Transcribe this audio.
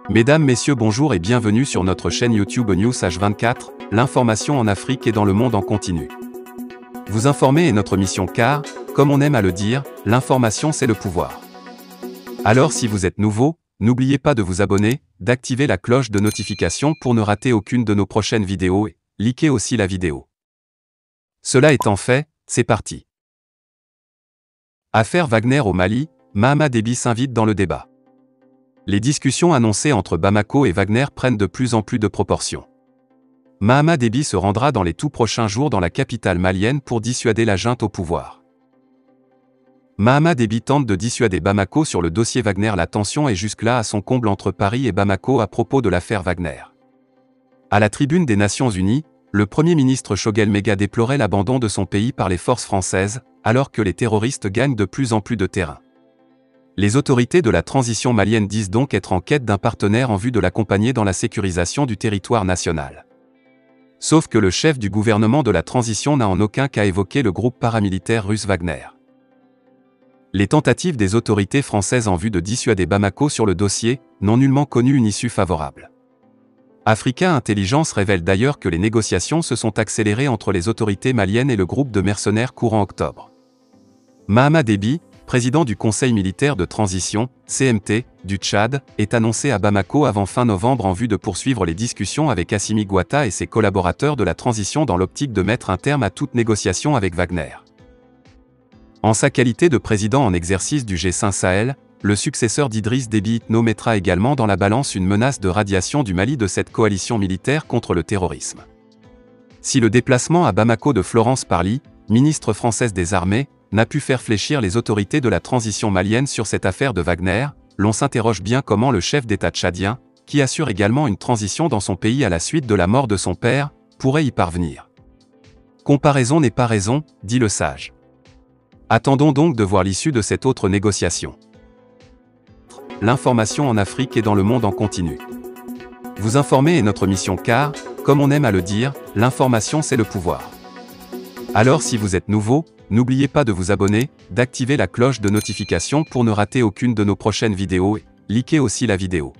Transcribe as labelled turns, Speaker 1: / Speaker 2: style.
Speaker 1: Mesdames, Messieurs, bonjour et bienvenue sur notre chaîne YouTube News H24, l'information en Afrique et dans le monde en continu. Vous informer est notre mission car, comme on aime à le dire, l'information c'est le pouvoir. Alors si vous êtes nouveau, n'oubliez pas de vous abonner, d'activer la cloche de notification pour ne rater aucune de nos prochaines vidéos et likez aussi la vidéo. Cela étant fait, c'est parti. Affaire Wagner au Mali, Mahama Déby s'invite dans le débat. Les discussions annoncées entre Bamako et Wagner prennent de plus en plus de proportions. Mahama Déby se rendra dans les tout prochains jours dans la capitale malienne pour dissuader la junte au pouvoir. Mahama Déby tente de dissuader Bamako sur le dossier Wagner. La tension est jusque-là à son comble entre Paris et Bamako à propos de l'affaire Wagner. À la tribune des Nations Unies, le Premier ministre Choguel Maïga déplorait l'abandon de son pays par les forces françaises, alors que les terroristes gagnent de plus en plus de terrain. Les autorités de la transition malienne disent donc être en quête d'un partenaire en vue de l'accompagner dans la sécurisation du territoire national. Sauf que le chef du gouvernement de la transition n'a en aucun cas évoqué le groupe paramilitaire russe Wagner. Les tentatives des autorités françaises en vue de dissuader Bamako sur le dossier n'ont nullement connu une issue favorable. Africa Intelligence révèle d'ailleurs que les négociations se sont accélérées entre les autorités maliennes et le groupe de mercenaires courant octobre. Mahama Déby, président du Conseil militaire de transition, CMT, du Tchad, est annoncé à Bamako avant fin novembre en vue de poursuivre les discussions avec Assimi Goïta et ses collaborateurs de la transition dans l'optique de mettre un terme à toute négociation avec Wagner. En sa qualité de président en exercice du G5 Sahel, le successeur d'Idriss Déby Itno mettra également dans la balance une menace de radiation du Mali de cette coalition militaire contre le terrorisme. Si le déplacement à Bamako de Florence Parly, ministre française des Armées, n'a pu faire fléchir les autorités de la transition malienne sur cette affaire de Wagner, l'on s'interroge bien comment le chef d'État tchadien, qui assure également une transition dans son pays à la suite de la mort de son père, pourrait y parvenir. Comparaison n'est pas raison, dit le sage. Attendons donc de voir l'issue de cette autre négociation. L'information en Afrique et dans le monde en continu. Vous informer est notre mission car, comme on aime à le dire, l'information c'est le pouvoir. Alors si vous êtes nouveau, n'oubliez pas de vous abonner, d'activer la cloche de notification pour ne rater aucune de nos prochaines vidéos et likez aussi la vidéo.